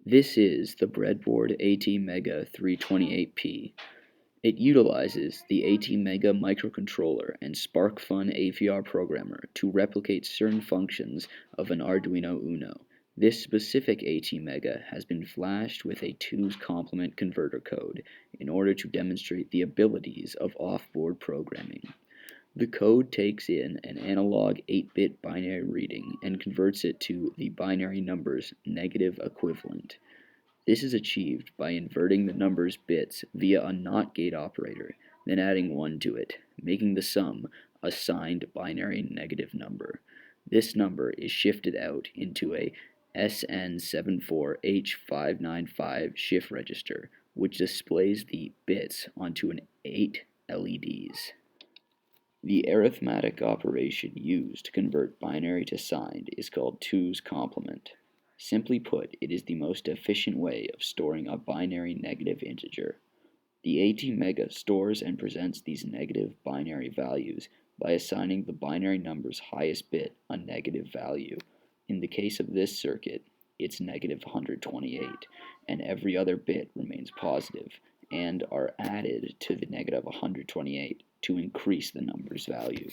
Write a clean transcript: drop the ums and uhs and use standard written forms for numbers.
This is the Breadboard ATmega328p. It utilizes the ATmega microcontroller and SparkFun AVR programmer to replicate certain functions of an Arduino Uno. This specific ATmega has been flashed with a 2's complement converter code in order to demonstrate the abilities of off-board programming. The code takes in an analog 8-bit binary reading and converts it to the binary number's negative equivalent. This is achieved by inverting the number's bits via a NOT gate operator, then adding 1 to it, making the sum a signed binary negative number. This number is shifted out into a SN74H595 shift register, which displays the bits onto an 8 LEDs. The arithmetic operation used to convert binary to signed is called 2's complement. Simply put, it is the most efficient way of storing a binary negative integer. The ATmega stores and presents these negative binary values by assigning the binary number's highest bit a negative value. In the case of this circuit, it's negative 128, and every other bit remains positive, and are added to the negative 128 to increase the number's value.